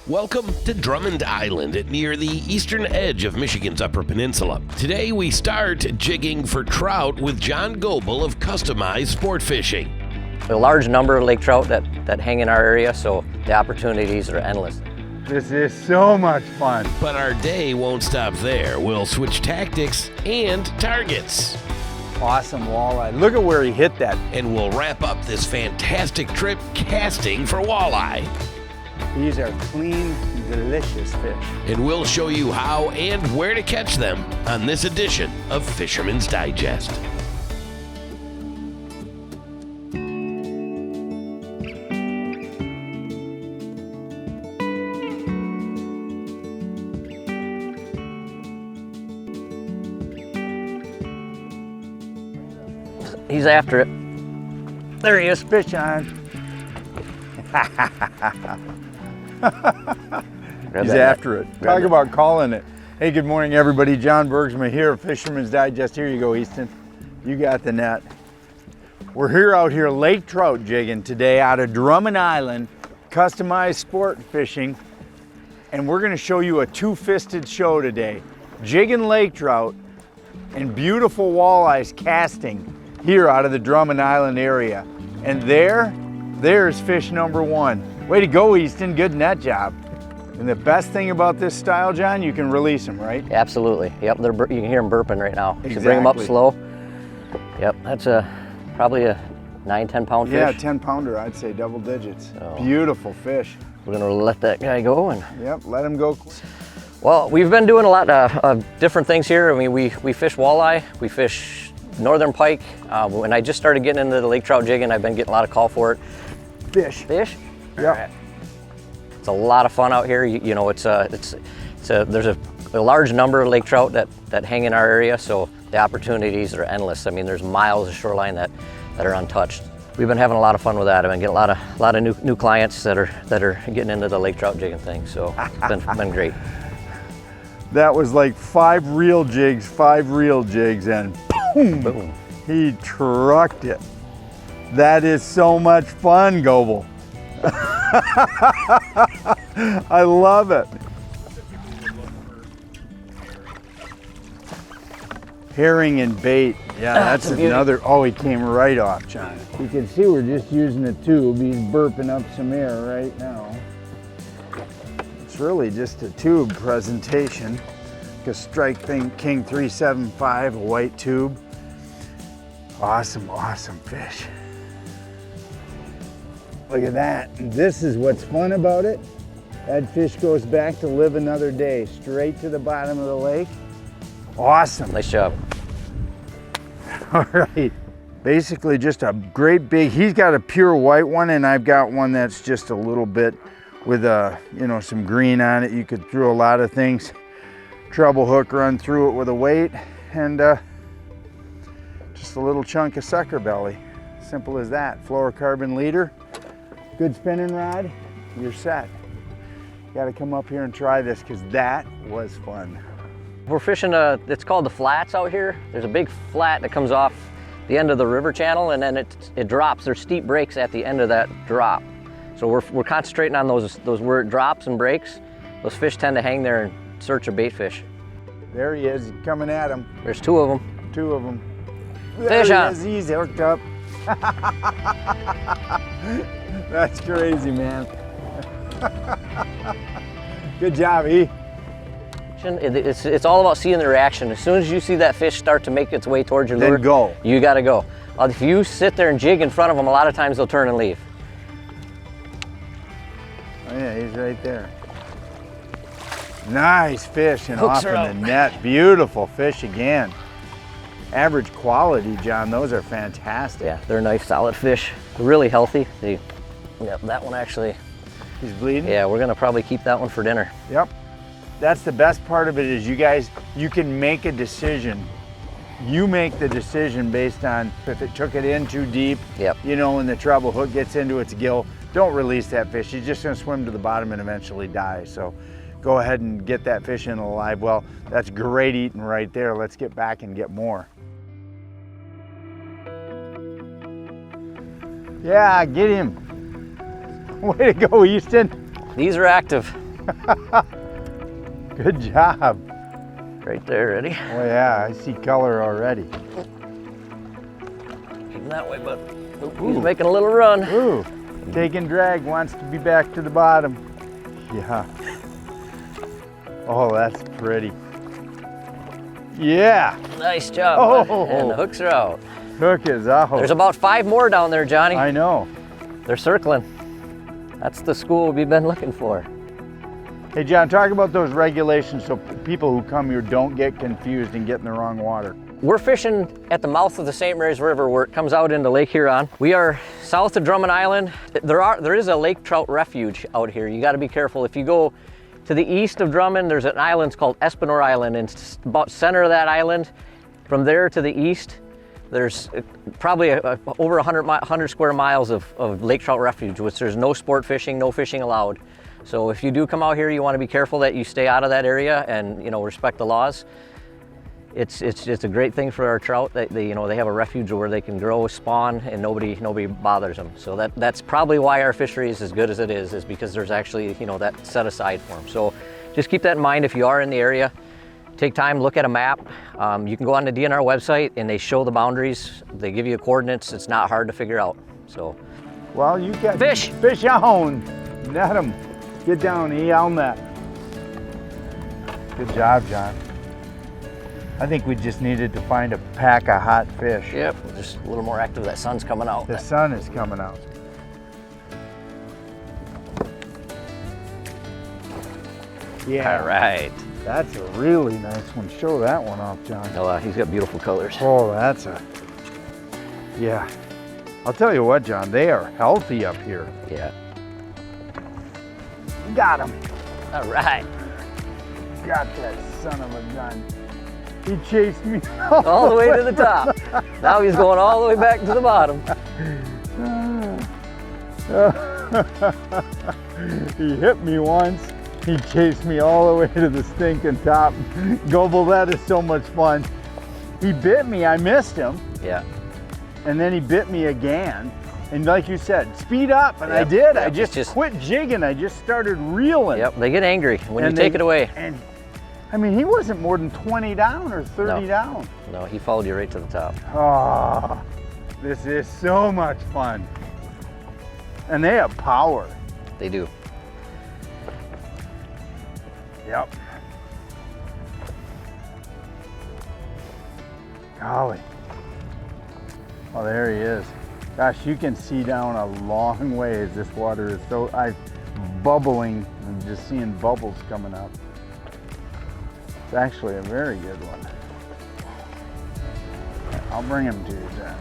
Welcome to Drummond Island near the eastern edge of Michigan's Upper Peninsula. Today we start jigging for trout with John Goble of Customeyes Sport Fishing. A large number of lake trout that hang in our area, so the opportunities are endless. This is so much fun. But our day won't stop there. We'll switch tactics and targets. Awesome walleye. Look at where he hit that. And we'll wrap up this fantastic trip casting for walleye. These are clean, delicious fish. And we'll show you how and where to catch them on this edition of Fisherman's Digest. He's after it. There he is. Fish on. He's after it. Talk about calling it. Hey, good morning, everybody. John Bergsma here, Fisherman's Digest. Here you go, Easton. You got the net. We're out here lake trout jigging today out of Drummond Island, Customized Sport Fishing, and we're going to show you a two-fisted show today. Jigging lake trout and beautiful walleyes casting here out of the Drummond Island area. And there's fish number one. Way to go, Easton, good net job. And the best thing about this style, John, you can release them, right? Absolutely, yep, you can hear them burping right now. Exactly. You bring them up slow. Yep, that's probably a 9-10 pound fish. Yeah, 10 pounder, I'd say double digits. So, beautiful fish. We're gonna let that guy go. Yep, let him go. Well, we've been doing a lot of different things here. I mean, we fish walleye, we fish northern pike. When I just started getting into the lake trout jigging, I've been getting a lot of call for it. Fish. Fish? Yep. Right. It's a lot of fun out here. You know, there's a large number of lake trout that hang in our area, so the opportunities are endless. I mean, there's miles of shoreline that are untouched. We've been having a lot of fun with that. I've been getting a lot of new clients that are getting into the lake trout jigging thing. So it's been great. That was like 5 reel jigs, and boom, Boom. He trucked it. That is so much fun, Goble. I love it. Herring and bait. Yeah, that's another. Oh, he came right off, John. You can see we're just using a tube. He's burping up some air right now. It's really just a tube presentation. A Strike King 375, a white tube. Awesome, awesome fish. Look at that. This is what's fun about it. That fish goes back to live another day, straight to the bottom of the lake. Awesome. Nice job. All right. Basically just a great big, he's got a pure white one and I've got one that's just a little bit with some green on it. You could throw a lot of things. Treble hook, run through it with a weight and just a little chunk of sucker belly. Simple as that. Fluorocarbon leader. Good spinning rod, you're set. You gotta come up here and try this because that was fun. We're fishing, it's called the flats out here. There's a big flat that comes off the end of the river channel and then it drops. There's steep breaks at the end of that drop. So we're concentrating on those where it drops and breaks. Those fish tend to hang there in search of bait fish. There he is, coming at him. There's 2 of them. 2 of them. Fish on. He's hooked up. That's crazy, man. Good job, E. It's all about seeing the reaction. As soon as you see that fish start to make its way towards your lure, then go. You gotta go. If you sit there and jig in front of them, a lot of times they'll turn and leave. Oh yeah, he's right there. Nice fish and Hooks off in are the net. Beautiful fish again. Average quality, John. Those are fantastic. Yeah, they're nice, solid fish. They're really healthy. Yep, that one actually. He's bleeding? Yeah, we're gonna probably keep that one for dinner. Yep. That's the best part of it is you can make a decision. You make the decision based on if it took it in too deep, Yep. When the treble hook gets into its gill, don't release that fish. He's just gonna swim to the bottom and eventually die. So go ahead and get that fish in alive. Well, that's great eating right there. Let's get back and get more. Yeah, get him. Way to go, Easton. These are active. Good job. Right there, ready? Oh yeah, I see color already. Heading that way, bud. Oh, he's making a little run. Ooh, taking drag, wants to be back to the bottom. Yeah. Oh, that's pretty. Yeah. Nice job, bud. Oh. And the hooks are out. Hook is out. There's about 5 more down there, Johnny. I know. They're circling. That's the school we've been looking for. Hey John, talk about those regulations so people who come here don't get confused and get in the wrong water. We're fishing at the mouth of the St. Mary's River where it comes out into Lake Huron. We are south of Drummond Island. There is a lake trout refuge out here. You got to be careful. If you go to the east of Drummond, there's an island called Espinor Island, and it's about center of that island. From there to the east, there's probably over 100 square miles of lake trout refuge, which there's no sport fishing, no fishing allowed. So if you do come out here, you want to be careful that you stay out of that area and respect the laws. It's a great thing for our trout that they have a refuge where they can grow, spawn, and nobody bothers them. So that's probably why our fishery is as good as it is because there's actually that set aside for them. So just keep that in mind if you are in the area. Take time, look at a map. You can go on the DNR website and they show the boundaries. They give you coordinates. It's not hard to figure out. So, well, you got fish on. Net them. Get down, on that. Good job, John. I think we just needed to find a pack of hot fish. Yep, just a little more active. That sun's coming out. The sun is coming out. Yeah. All right. That's a really nice one. Show that one off, John. Oh, he's got beautiful colors. Oh, yeah. I'll tell you what, John, they are healthy up here. Yeah. Got him. All right. Got that son of a gun. He chased me all the way to the top. Now he's going all the way back to the bottom. He hit me once. He chased me all the way to the stinking top. Goble, that is so much fun. He bit me, I missed him. Yeah. And then he bit me again. And like you said, speed up, and I did. Yep. I just quit jigging. I just started reeling. Yep, they get angry when you take it away. And I mean, he wasn't more than 20 down or 30 down. No, he followed you right to the top. Oh, this is so much fun. And they have power. They do. Yep. Golly. Oh, there he is. Gosh, you can see down a long ways. This water is so bubbling. I'm just seeing bubbles coming up. It's actually a very good one. I'll bring him to you, Jack.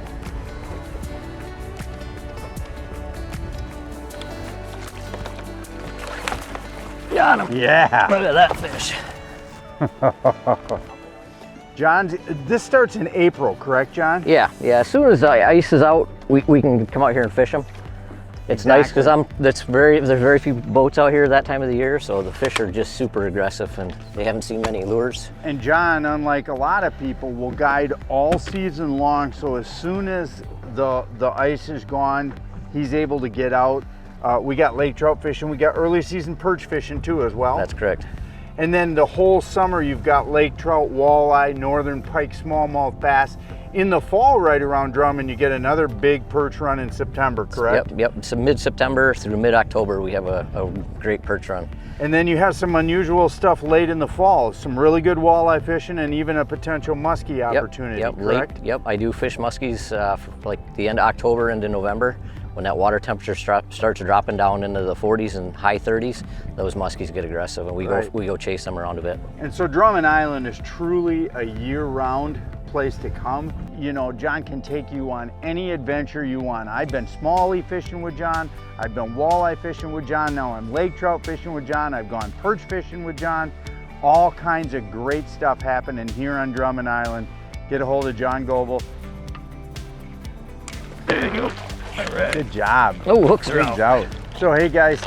Got him. Yeah. Look at that fish. John, this starts in April, correct, John? Yeah. As soon as the ice is out, we can come out here and fish them. It's nice because there's very few boats out here that time of the year, so the fish are just super aggressive and they haven't seen many lures. And John, unlike a lot of people, will guide all season long, so as soon as the ice is gone, he's able to get out. We got lake trout fishing, we got early season perch fishing too as well. That's correct. And then the whole summer you've got lake trout, walleye, northern pike, smallmouth bass. In the fall, right around Drummond, you get another big perch run in September, correct? Yep. So mid-September through mid-October, we have a great perch run. And then you have some unusual stuff late in the fall, some really good walleye fishing and even a potential muskie opportunity, correct? Yep, I do fish muskies like the end of October into November. When that water temperature starts dropping down into the 40s and high 30s, those muskies get aggressive and we go chase them around a bit. And so Drummond Island is truly a year-round place to come. You know, John can take you on any adventure you want. I've been smallie fishing with John. I've been walleye fishing with John. Now I'm lake trout fishing with John. I've gone perch fishing with John. All kinds of great stuff happening here on Drummond Island. Get a hold of John Goble. There you go. All right. Good job. Oh, hooks are out. So hey guys,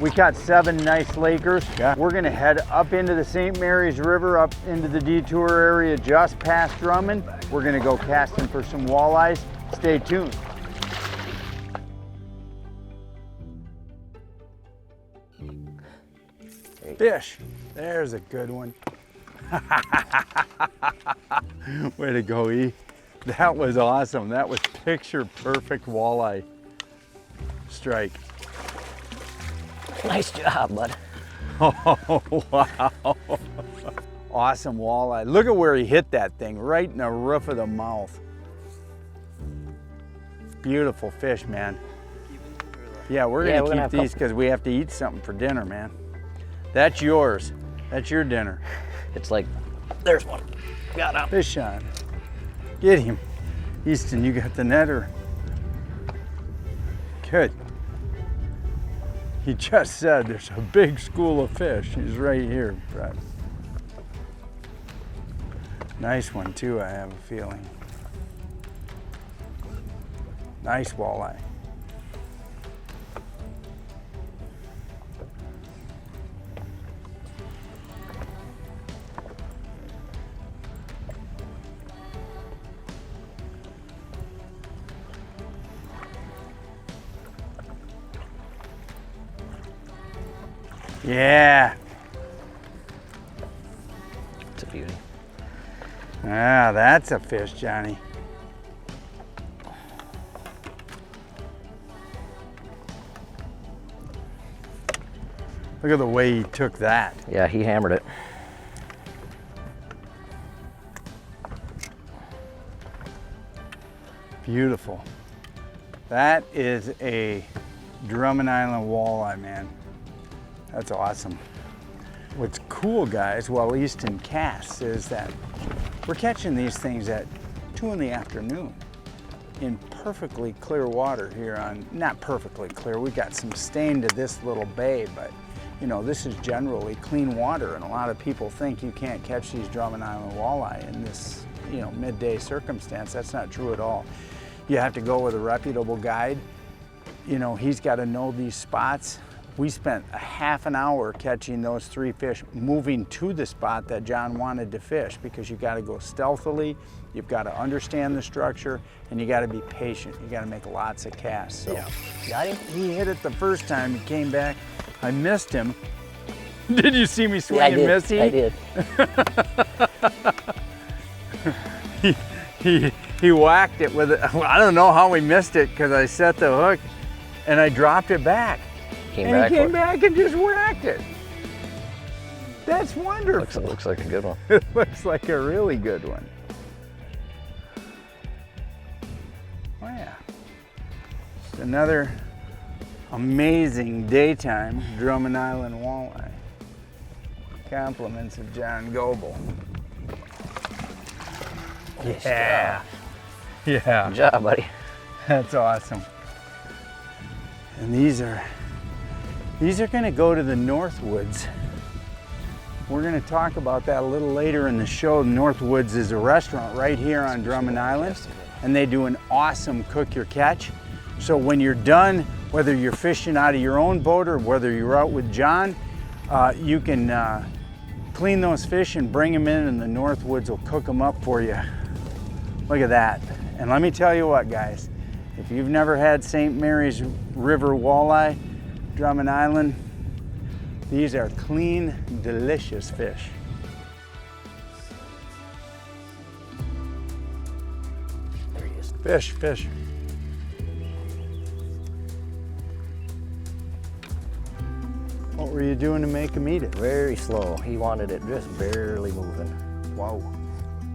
we caught 7 nice Lakers. Yeah. We're gonna head up into the St. Mary's River, up into the detour area just past Drummond. We're gonna go casting for some walleyes. Stay tuned. Fish. There's a good one. Way to go, E. That was awesome. That was picture perfect walleye strike. Nice job, bud. Oh, wow. Awesome walleye. Look at where he hit that thing, right in the roof of the mouth. Beautiful fish, man. Yeah, we're gonna keep these because we have to eat something for dinner, man. That's yours. That's your dinner. It's like, there's one. Got him. Fish on. Get him. Easton, you got the netter. Good. He just said there's a big school of fish. He's right here, Brett. Nice one too, I have a feeling. Nice walleye. Yeah. It's a beauty. Ah, that's a fish, Johnny. Look at the way he took that. Yeah, he hammered it. Beautiful. That is a Drummond Island walleye, man. That's awesome. What's cool, guys, while Easton casts is that we're catching these things at 2 in the afternoon in perfectly clear water here on, not perfectly clear, we got some stain to this little bay, but you know, this is generally clean water, and a lot of people think you can't catch these Drummond Island walleye in this, you know, midday circumstance. That's not true at all. You have to go with a reputable guide. You know, he's got to know these spots. We spent a half an hour catching those 3 fish, moving to the spot that John wanted to fish, because you got to go stealthily, you've got to understand the structure, and you got to be patient. You got to make lots of casts. So, Got him? he hit it the first time. He came back. I missed him. Did you see me swing Yeah, I and did. miss him? I did. He whacked it with it. I don't know how we missed it, because I set the hook and I dropped it back. He came back and just whacked it. That's wonderful. Looks like a good one. It looks like a really good one. Oh yeah. Just another amazing daytime Drummond Island walleye. Compliments of John Goble. Yeah. Yeah. Good job, buddy. That's awesome. And these are going to go to the Northwoods. We're going to talk about that a little later in the show. Northwoods is a restaurant right here on Drummond Island, and they do an awesome cook your catch. So when you're done, whether you're fishing out of your own boat or whether you're out with John, you can clean those fish and bring them in, and the Northwoods will cook them up for you. Look at that. And let me tell you what, guys, if you've never had St. Mary's River walleye, Drummond Island, these are clean, delicious fish. There he is. Fish, fish. What were you doing to make him eat it? Very slow. He wanted it just barely moving. Whoa,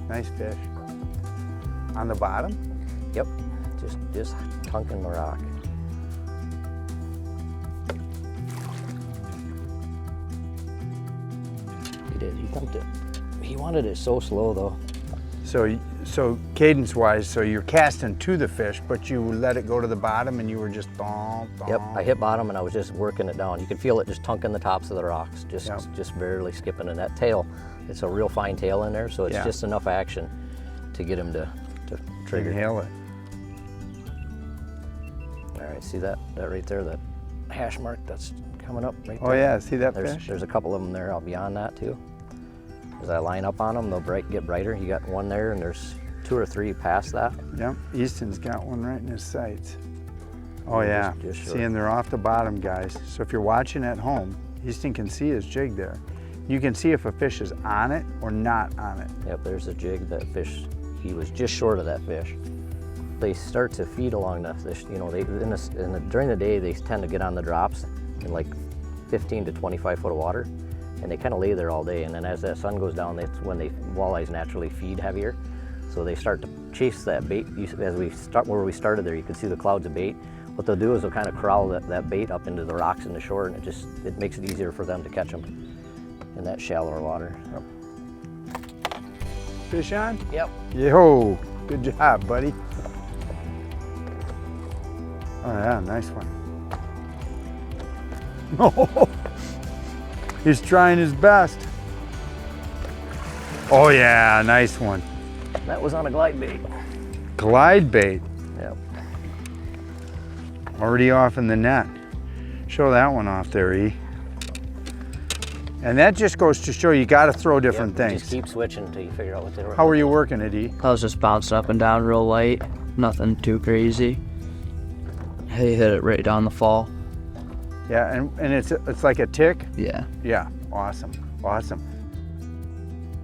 nice fish. On the bottom? Yep. Just tunking the rock. He did. He thumped it. He wanted it so slow though. So cadence-wise, so you're casting to the fish, but you let it go to the bottom, and you were just bonk, bonk. Yep. I hit bottom and I was just working it down. You could feel it just tunking the tops of the rocks, just barely skipping. And that tail, it's a real fine tail in there, so it's just enough action to get him to trigger. Inhale it. All right, see that right there, that hash mark that's coming up right there? Oh yeah, see that fish? There's a couple of them there beyond that too. As I line up on them, they'll get brighter. You got one there, and there's 2 or 3 past that. Yep, Easton's got one right in his sights. Oh yeah, Just see, and they're off the bottom, guys. So if you're watching at home Easton can see his jig there. You can see if a fish is on it or not on it. Yep, there's a jig. That fish, he was just short of that fish. They start to feed along the fish. You know, during the day, they tend to get on the drops in like 15 to 25 foot of water, and they kind of lay there all day. And then as that sun goes down, that's when walleyes naturally feed heavier. So they start to chase that bait. As we start where we started there, you can see the clouds of bait. What they'll do is they'll kind of corral that bait up into the rocks in the shore, and it makes it easier for them to catch them in that shallower water. Yep. Fish on? Yep. Yo, good job, buddy. Oh yeah, nice one. Oh, he's trying his best. Oh yeah, nice one. That was on a glide bait. Glide bait. Yep. Already off in the net. Show that one off there, E. And that just goes to show you got to throw different things. Just keep switching until you figure out what they were. How were you working it, E? I was just bouncing up and down real light, nothing too crazy. He hit it right down the fall. Yeah, and it's like a tick? Yeah. Yeah, awesome, awesome.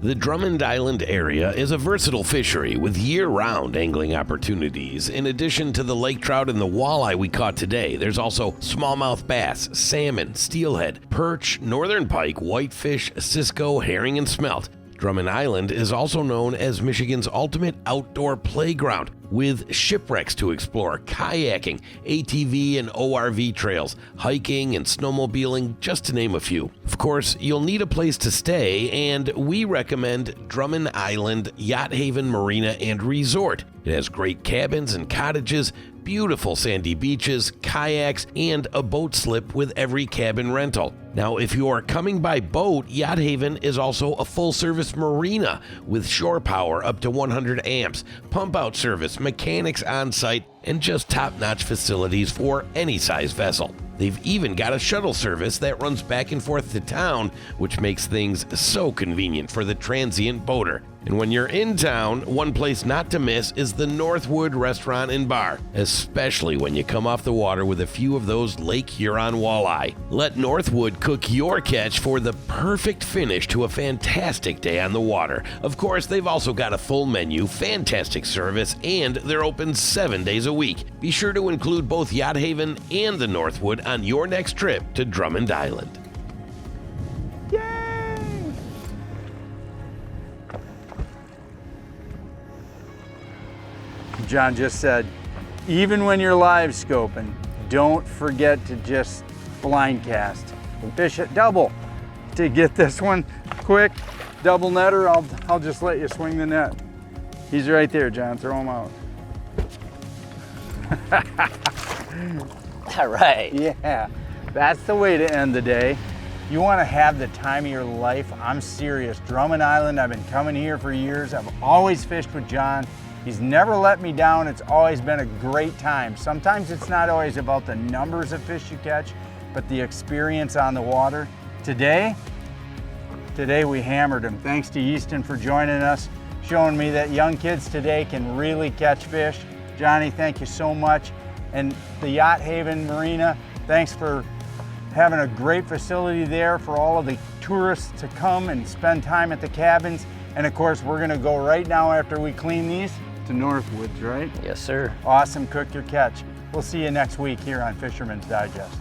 The Drummond Island area is a versatile fishery with year-round angling opportunities. In addition to the lake trout and the walleye we caught today, there's also smallmouth bass, salmon, steelhead, perch, northern pike, whitefish, cisco, herring, and smelt. Drummond Island is also known as Michigan's ultimate outdoor playground, with shipwrecks to explore, kayaking, ATV and ORV trails, hiking and snowmobiling, just to name a few. Of course, you'll need a place to stay, and we recommend Drummond Island Yacht Haven Marina and Resort. It has great cabins and cottages, beautiful sandy beaches, kayaks, and a boat slip with every cabin rental. Now, if you are coming by boat, Yacht Haven is also a full-service marina with shore power up to 100 amps, pump-out service, mechanics on site, and just top-notch facilities for any size vessel. They've even got a shuttle service that runs back and forth to town, which makes things so convenient for the transient boater. And when you're in town, one place not to miss is the Northwood Restaurant and Bar, especially when you come off the water with a few of those Lake Huron walleye. Let Northwood cook your catch for the perfect finish to a fantastic day on the water. Of course, they've also got a full menu, fantastic service, and they're open 7 days a week. Be sure to include both Yacht Haven and the Northwood on your next trip to Drummond Island. John just said, even when you're live scoping, don't forget to just blind cast. Fish it double. To get this one quick, double netter, I'll just let you swing the net. He's right there, John, throw him out. All right. Yeah, that's the way to end the day. You want to have the time of your life. I'm serious. Drummond Island, I've been coming here for years. I've always fished with John. He's never let me down. It's always been a great time. Sometimes it's not always about the numbers of fish you catch, but the experience on the water. Today we hammered him. Thanks to Easton for joining us, showing me that young kids today can really catch fish. Johnny, thank you so much. And the Yacht Haven Marina, thanks for having a great facility there for all of the tourists to come and spend time at the cabins. And of course, we're gonna go right now after we clean these to Northwoods, right? Yes, sir. Awesome, cook your catch. We'll see you next week here on Fisherman's Digest.